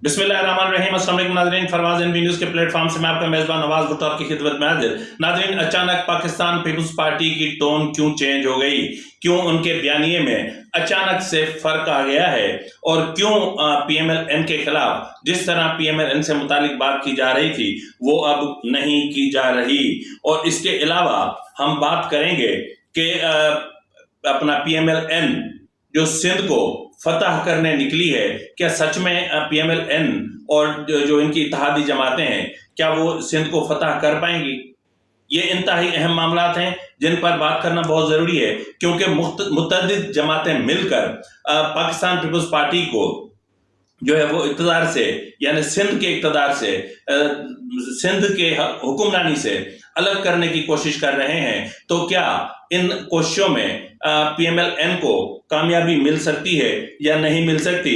बिस्मिल्लाहिर्रहमानिर्रहीम। अस्सलाम वालेकुम नाज़रीन, फरवाज़ एनबी न्यूज़ के प्लेटफॉर्म से मैं आपका मेज़बान नवाज भुट्टो आपकी खिदमत में हाजिर। नाज़रीन, अचानक पाकिस्तान पीपल्स पार्टी की टोन क्यों चेंज हो गई, क्यों उनके बयानिए में अचानक से फर्क आ गया है, और क्यों पीएमएल-एन के खिलाफ जिस तरह पीएमएल-एन से मुतालिक बात की जा रही थी वो अब नहीं की जा रही। और इसके अलावा हम बात करेंगे कि अपना पीएमएल-एन जो सिंध को फतह करने निकली है, क्या सच में पीएमएल-एन और जो इनकी इत्तेहादी जमातें हैं क्या वो सिंध को फतह कर पाएंगी? ये इंतहाई अहम मामलात हैं जिन पर बात करना बहुत जरूरी है, क्योंकि मुतअद्दिद जमातें मिलकर पाकिस्तान पीपल्स पार्टी को जो है वो इक़्तिदार से, यानी सिंध के इक़्तिदार से, सिंध के हुक्मरानी से अलग करने की कोशिश कर रहे हैं। तो क्या इन कोशिशों में पीएमएल-एन को कामयाबी मिल सकती है या नहीं मिल सकती?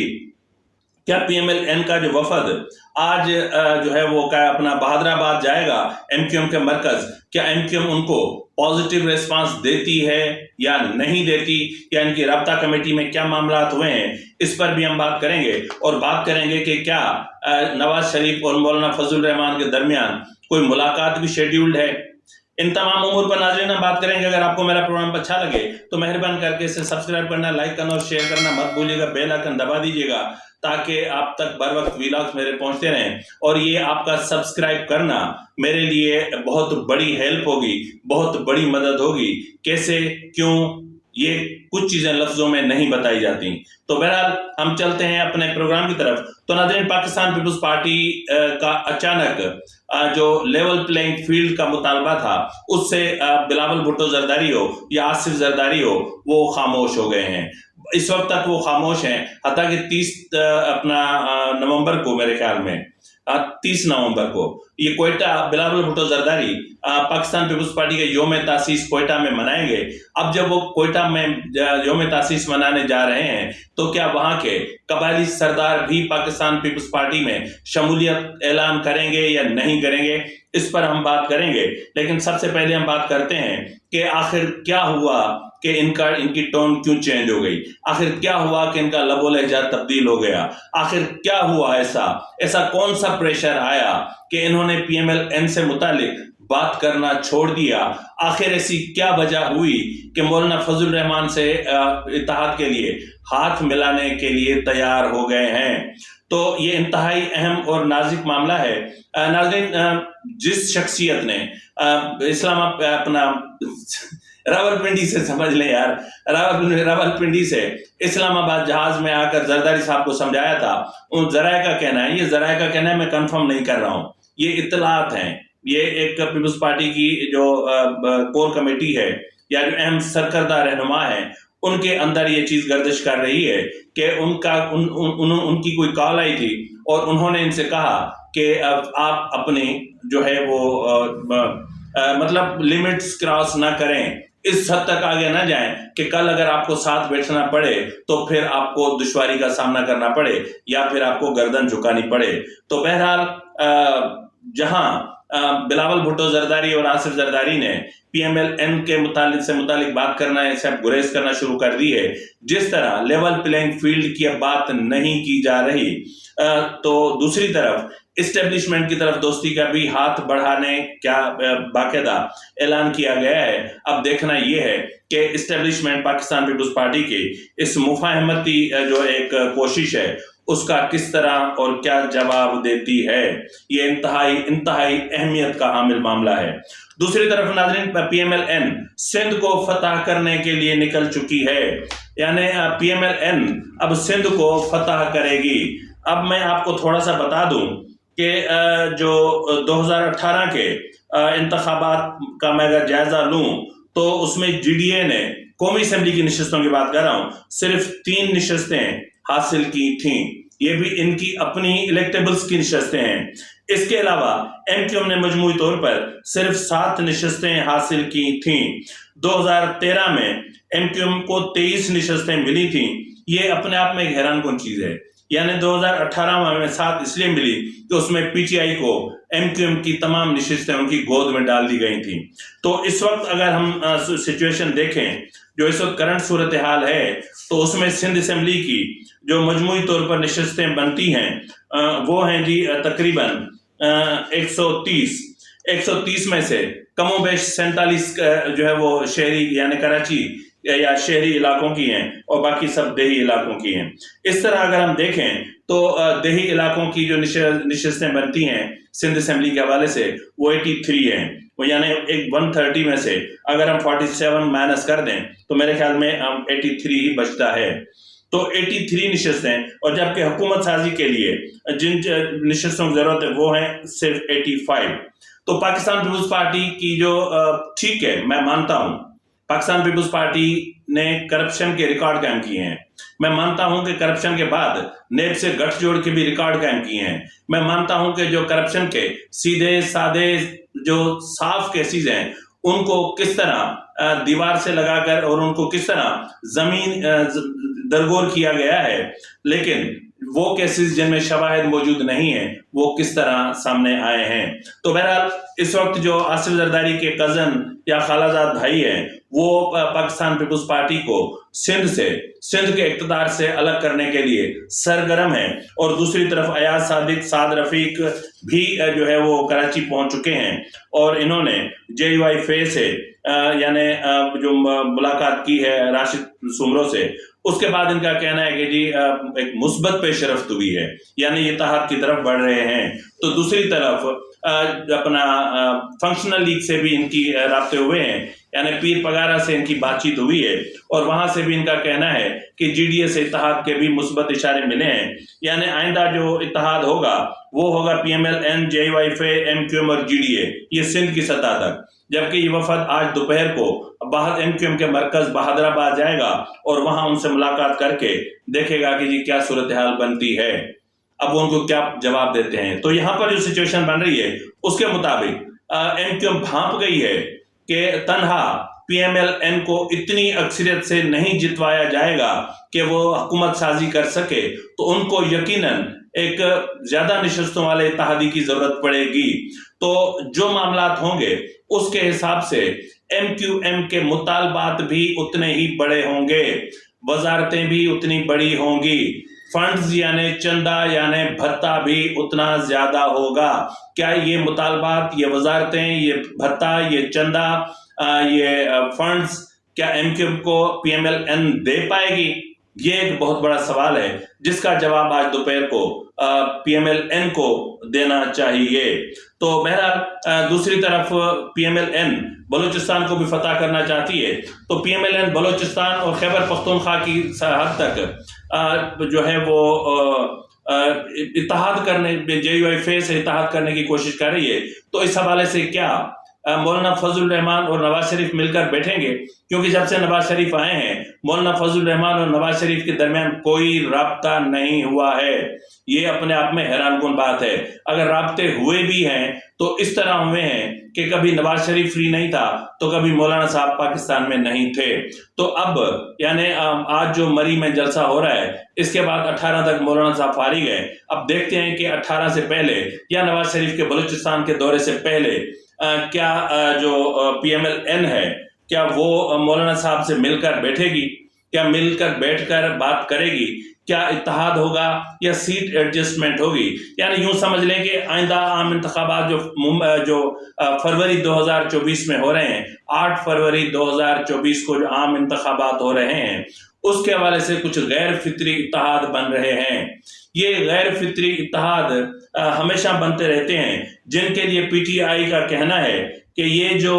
क्या पीएमएल-एन का जो वफद आज जो है वो क्या अपना बहादुराबाद जाएगा एमक्यूएम के मरकज, क्या एमक्यूएम उनको पॉजिटिव रिस्पांस देती है या नहीं देती, या इनकी राब्ता कमेटी में क्या मामलात हुए हैं, इस पर भी हम बात करेंगे। और बात करेंगे कि क्या नवाज शरीफ और मौलाना फजल रहमान के दरमियान कोई मुलाकात भी शेड्यूल्ड है। इन तमाम उमूर पर नाज़रीन हम बात करेंगे। अगर आपको मेरा प्रोग्राम अच्छा लगे तो मेहरबान करके इसे सब्सक्राइब करना, लाइक करना और शेयर करना मत भूलिएगा। बेल आइकन दबा दीजिएगा ताकि आप तक बर वक्त वीलॉग्स मेरे पहुंचते रहें। और ये आपका सब्सक्राइब करना मेरे लिए बहुत बड़ी हेल्प होगी, बहुत बड़ी मदद होगी। कैसे, क्यों, ये कुछ चीजें लफ्जों में नहीं बताई जाती। तो बहरहाल हम चलते हैं अपने प्रोग्राम की तरफ। तो नाज़रीन, पाकिस्तान पीपल्स पार्टी का अचानक जो लेवल प्लेइंग फील्ड का मुतालबा था उससे बिलावल भुट्टो जरदारी हो या आसिफ जरदारी हो, वो खामोश हो गए हैं। इस वक्त तक वो खामोश हैं, हत्ता कि 30 नवंबर को, मेरे ख्याल में 30 नवंबर को ये कोयटा बिलावल भुट्टो जरदारी पाकिस्तान पीपल्स पार्टी के योम तासीस कोयटा में मनाएंगे। अब जब वो कोयटा में योम तासीस मनाने जा रहे हैं तो क्या वहां के कबायली सरदार भी पाकिस्तान पीपल्स पार्टी में शमूलियत ऐलान करेंगे या नहीं करेंगे, इस पर हम बात करेंगे। लेकिन सबसे पहले हम बात करते हैं कि आखिर क्या हुआ कि इनकी टोन क्यों चेंज हो गई, आखिर क्या हुआ कि इनका लबो लहजा तब्दील हो गया, आखिर क्या हुआ ऐसा कौन सा प्रेशर आया कि इन्होंने पीएमएल-एन से मुतालिक बात करना छोड़ दिया। आखिर ऐसी क्या वजह हुई कि मौलाना फजल रहमान से इत्तेहाद के लिए हाथ मिलाने के लिए तैयार हो गए हैं। तो ये इंतहाई अहम और नाजुक मामला है। नाज़रीन, जिस शख्सियत ने अपना रावलपिंडी से, समझ लें यार, रावलपिंडी से इस्लामाबाद जहाज में आकर जरदारी साहब को समझाया था, उन जराये का कहना है, ये जराये का कहना है, मैं कंफर्म नहीं कर रहा हूँ, ये इत्तलात हैं। ये एक पीपल्स पार्टी की जो कोर कमेटी है या जो अहम सरकर्दा रहनुमा है, उनके अंदर ये चीज गर्दिश कर रही है कि उनकी कोई कॉल आई थी और उन्होंने इनसे कहा कि आप अपने जो है वो मतलब लिमिट्स क्रॉस ना करें, इस हद तक आगे ना जाएं कि कल अगर आपको साथ बैठना पड़े तो फिर आपको दुश्वारी का सामना करना पड़े या फिर आपको गर्दन झुकानी पड़े। तो बहरहाल जहां बिलावल भुट्टो जरदारी और आसिफ जरदारी ने पीएमएल-एन के मुतालिक बात करना है, सब गुरेज करना शुरू कर दी है, जिस तरह लेवल प्लेइंग फील्ड की अब बात नहीं की जा रही, तो दूसरी तरफ इस्टेब्लिशमेंट की तरफ दोस्ती का भी हाथ बढ़ाने क्या बाकायदा ऐलान किया गया है। अब देखना यह है कि इस्टेब्लिशमेंट पाकिस्तान पीपल्स पार्टी की इस मुफाहमती जो एक कोशिश है उसका किस तरह और क्या जवाब देती है। ये इंतहाई अहमियत का हामिल मामला है। दूसरी तरफ नाज़रीन, पीएमएल-एन सिंध को फतह करने के लिए निकल चुकी है, यानी पीएमएल-एन अब सिंध को फतह करेगी। अब मैं आपको थोड़ा सा बता दूं कि जो 2018 के इंतखाबात का मैं अगर जायजा लूं तो उसमें जीडीए ने कौमी असेंबली की निशस्तों की बात कर रहा हूं, सिर्फ 3 निशस्तें हासिल की थीं, ये भी इनकी अपनी इलेक्टेबल्स की निशस्तें हैं। इसके अलावा एमक्यूएम ने मजमूई तौर पर सिर्फ 7 निशस्तें हासिल की थीं। 2013 में एमक्यूएम को 23 निशस्तें मिली थीं। ये अपने आप में एक हैरान कुन चीज है یعنی 2018 میں 7 اس لیے ملی کہ اس میں پی ٹی آئی کو ایم کیو ایم کی تمام نشستیں ان کی گود میں ڈال دی گئی تھیں. تو اس وقت اگر ہم سچویشن دیکھیں جو اس وقت کرنٹ صورتحال ہے تو اس میں سندھ اسمبلی کی جو مجموعی طور پر نشستیں بنتی ہیں وہ ہیں جی تقریباً 130 میں سے کم و بیش 47 جو ہے وہ شہری یعنی کراچی یا شہری علاقوں کی ہیں اور باقی سب دیہی علاقوں کی ہیں. اس طرح اگر ہم دیکھیں تو دیہی علاقوں کی جو نشستیں بنتی ہیں سندھ اسمبلی کے حوالے سے وہ 83 ہیں. وہ یعنی ایک 130 میں سے اگر ہم 47 مائنس کر دیں تو میرے خیال میں 83 ہی بچتا ہے. تو 83 نشستیں اور جبکہ حکومت سازی کے لیے جن نشستوں کی ضرورت ہے وہ ہیں صرف 85. تو پاکستان پیپلز پارٹی کی جو ٹھیک ہے میں مانتا ہوں پاکستان پیپلز پارٹی نے کرپشن کے ریکارڈ قائم کیے ہیں. میں مانتا ہوں کہ کرپشن کے بعد نیب سے گٹھ جوڑ کے بھی ریکارڈ قائم کیے ہیں. میں مانتا ہوں کہ جو کرپشن کے سیدھے سادے جو صاف کیسز ہیں ان کو کس طرح دیوار سے لگا کر اور ان کو کس طرح زمین درگور کیا گیا ہے، لیکن وہ کیسز جن میں شواہد موجود نہیں ہیں وہ کس طرح سامنے آئے ہیں. تو بہرحال اس وقت جو آصف زرداری کے کزن یا خالہ زاد بھائی ہیں وہ پاکستان پیپلز پارٹی کو سندھ کے اقتدار سے الگ کرنے کے لیے سرگرم ہیں، اور دوسری طرف ایاز صادق، سعد رفیق بھی جو ہے وہ کراچی پہنچ چکے ہیں اور انہوں نے JUI سے یعنی جو ملاقات کی ہے راشد سمرو سے. اس کے بعد ان کا کہنا ہے کہ جی ایک مثبت پیش رفت ہوئی ہے، یعنی یہ اتحاد کی طرف بڑھ رہے ہیں. تو دوسری طرف اپنا فنکشنل لیگ سے بھی ان کی رابطے ہوئے ہیں، یعنی پیر پگارا سے ان کی بات چیت ہوئی ہے اور وہاں سے بھی ان کا کہنا ہے کہ GDA سے اتحاد کے بھی مثبت اشارے ملے ہیں. یعنی آئندہ جو اتحاد ہوگا وہ ہوگا PMLN، JUI، MQM اور GDA، یہ سندھ کی سطح تک. جبکہ یہ وفد آج دوپہر کو MQM کے مرکز بہادرآباد جائے گا اور وہاں ان سے ملاقات کر کے دیکھے گا کہ جی کیا صورتحال بنتی ہے، اب وہ ان کو کیا جواب دیتے ہیں. تو یہاں پر جو سچویشن بن رہی ہے اس کے مطابق MQM بھانپ گئی ہے کہ تنہا PMLN کو اتنی اکثریت سے نہیں جتوایا جائے گا کہ وہ حکومت سازی کر سکے، تو ان کو یقیناً ایک زیادہ نشستوں والے اتحادی کی ضرورت پڑے گی. تو جو معاملات ہوں گے اس کے حساب سے MQM کے مطالبات بھی اتنے ہی بڑے ہوں گے، وزارتیں بھی اتنی بڑی ہوں گی، فنڈز یعنی چندہ یعنی بھتہ بھی اتنا زیادہ ہوگا. کیا یہ مطالبات، یہ وزارتیں، یہ بھتہ، یہ چندہ، یہ فنڈز کیا MQM کو PMLN دے پائے گی؟ یہ ایک بہت بڑا سوال ہے جس کا جواب آج دوپہر کو PMLN کو دینا چاہیے. تو بہرحال دوسری طرف PMLN بلوچستان کو بھی فتح کرنا چاہتی ہے، تو PMLN بلوچستان اور خیبر پختونخوا کی حد تک جو ہے وہ اتحاد کرنے JUI سے اتحاد کرنے کی کوشش کر رہی ہے. تو اس حوالے سے کیا مولانا فضل الرحمان اور نواز شریف مل کر بیٹھیں گے؟ کیونکہ جب سے نواز شریف آئے ہیں مولانا فضل الرحمان اور نواز شریف کے درمیان کوئی رابطہ نہیں ہوا ہے. یہ اپنے آپ میں حیران کن بات ہے. اگر رابطے ہوئے بھی ہیں تو اس طرح ہوئے ہیں کہ کبھی نواز شریف فری نہیں تھا تو کبھی مولانا صاحب پاکستان میں نہیں تھے. تو اب یعنی آج جو مری میں جلسہ ہو رہا ہے اس کے بعد 18 تک مولانا صاحب فارغ ہے. اب دیکھتے ہیں کہ 18 سے پہلے یا نواز شریف کے بلوچستان کے دورے سے پہلے کیا جو PMLN ہے کیا وہ مولانا صاحب سے مل کر بیٹھے گی، کیا مل کر بیٹھ کر بات کرے گی، کیا اتحاد ہوگا یا سیٹ ایڈجسٹمنٹ ہوگی. یعنی یوں سمجھ لیں کہ آئندہ عام انتخابات جو فروری 2024 میں ہو رہے ہیں، 8 فروری 2024 کو جو عام انتخابات ہو رہے ہیں اس کے حوالے سے کچھ غیر فطری اتحاد بن رہے ہیں. یہ غیر فطری اتحاد ہمیشہ بنتے رہتے ہیں جن کے لیے PTI کا کہنا ہے کہ یہ جو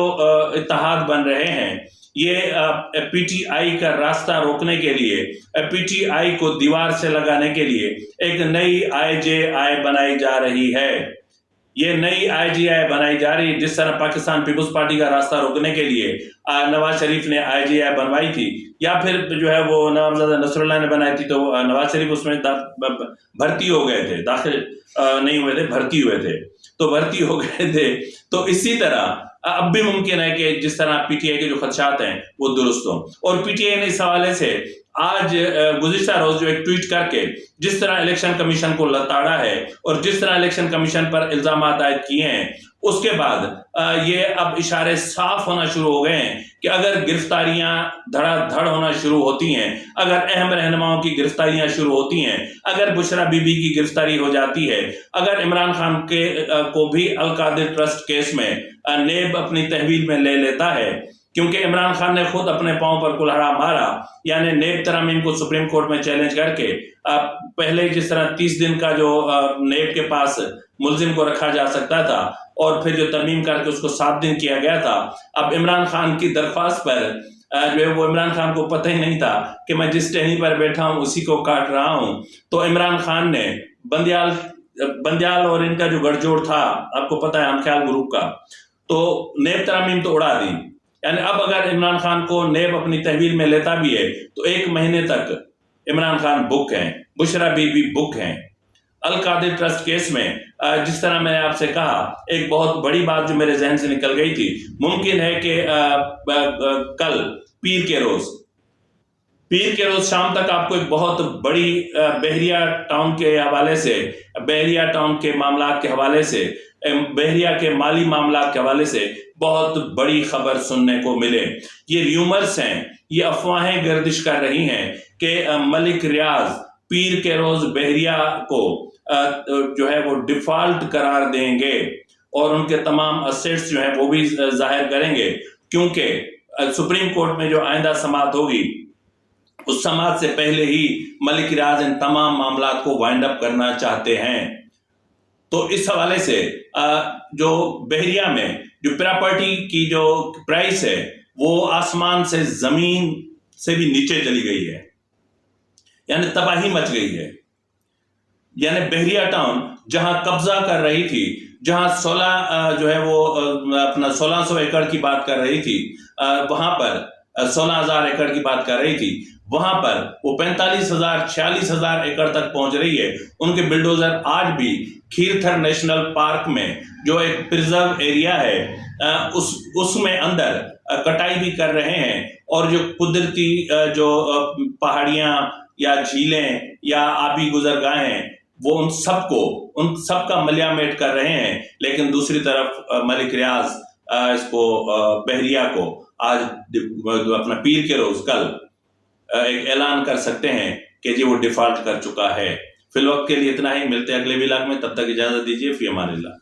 اتحاد بن رہے ہیں یہ PTI کا راستہ روکنے کے لیے، PTI کو دیوار سے لگانے کے لیے ایک نئی IJI بنائی جا رہی ہے. یہ نئی IJI بنائی جا رہی ہے جس طرح پاکستان پیپلز پارٹی کا راستہ روکنے کے لیے نواز شریف نے IJI بنوائی تھی، یا پھر جو ہے وہ نوابزادہ نصر اللہ نے بنائی تھی تو نواز شریف اس میں بھرتی ہو گئے تھے، داخل نہیں ہوئے تھے، بھرتی ہوئے تھے، تو بھرتی ہو گئے تھے. تو اسی طرح اب بھی ممکن ہے کہ جس طرح PTI کے جو خدشات ہیں وہ درست ہوں. اور PTI نے اس حوالے سے आज गुज़िश्ता रोज जो एक ट्वीट करके जिस तरह इलेक्शन कमीशन को लताड़ा है और जिस तरह इलेक्शन कमीशन पर इल्जाम आयद किए हैं, उसके बाद ये अब इशारे साफ होना शुरू हो गए हैं कि अगर गिरफ्तारियां धड़ाधड़ होना शुरू होती हैं, अगर अहम रहनुमाओं की गिरफ्तारियां शुरू होती हैं, अगर बुशरा बीबी की गिरफ्तारी हो जाती है, अगर इमरान खान के को भी अल कादिर ट्रस्ट केस में नेब अपनी तहवील में ले लेता है, क्योंकि इमरान खान ने खुद अपने पांव पर कुल्हाड़ा मारा, यानी नेब तरामीम को सुप्रीम कोर्ट में चैलेंज करके पहले जिस तरह 30 दिन का जो नेब के पास मुलजिम को रखा जा सकता था और फिर जो तरमीम करके उसको 7 दिन किया गया था, अब इमरान खान की दरख्वास्त पर जो है वो इमरान खान को पता ही नहीं था कि मैं जिस टहनी पर बैठा हूं उसी को काट रहा हूं, तो इमरान खान ने बंदियाल और इनका जो गठजोड़ था, आपको पता है हमख्याल ग्रुप का, तो नेब तरामीम तो उड़ा दी। यानी अब अगर इमरान खान को नेब अपनी तहवील में लेता भी है तो 1 महीने तक इमरान खान बुक हैं, बुशरा बीबी बुक हैं। अल कादिर ट्रस्ट केस में जिस तरह मैंने आपसे कहा, एक बहुत बड़ी बात जो मेरे जहन से निकल गई थी, मुमकिन है कि कल पीर के रोज शाम तक आपको एक बहुत बड़ी बहरिया टाउन के हवाले से, बहरिया टाउन के मामलात के हवाले से, बहरिया के माली मामलात के हवाले से बहुत बड़ी खबर सुनने को मिले। ये र्यूमर्स हैं, ये अफवाहें गर्दिश कर रही हैं कि मलिक रियाज पीर के रोज बहरिया को जो है वो डिफॉल्ट करार देंगे और उनके तमाम असेट्स जो है वो भी जाहिर करेंगे, क्योंकि सुप्रीम कोर्ट में जो आइंदा समाअत होगी उस समाअत से पहले ही मलिक रियाज इन तमाम मामलात को वाइंड अप करना चाहते हैं। तो इस हवाले से जो बहरिया में जो प्रॉपर्टी की जो प्राइस है वो आसमान से जमीन से भी नीचे चली गई है, यानी तबाही मच गई है। यानी बहरिया टाउन जहां कब्जा कर रही थी, जहां 16 जो है वो अपना 1600 एकड़ की बात कर रही थी, वहां पर 16,000 एकड़ की बात कर रही थी, वहां पर वो 45,000 46,000 एकड़ तक पहुंच रही है। उनके बिल्डोजर आज भी खीरथर नेशनल पार्क में जो एक प्रिजर्व एरिया है उसमें अंदर कटाई भी कर रहे हैं, और जो कुदरती जो पहाड़ियां या झीलें या आबी गुजरगाहें हैं वो उन सबका मलियामेट कर रहे हैं। लेकिन दूसरी तरफ मलिक रियाज इसको बहरिया को आज अपना पीर के रोज कल एक ऐलान कर सकते हैं कि जी वो डिफॉल्ट कर चुका है। फिलवक्त के लिए इतना ही, मिलते हैं अगले व्लॉग में, तब तक इजाजत दीजिए। फी अमानिल्लाह।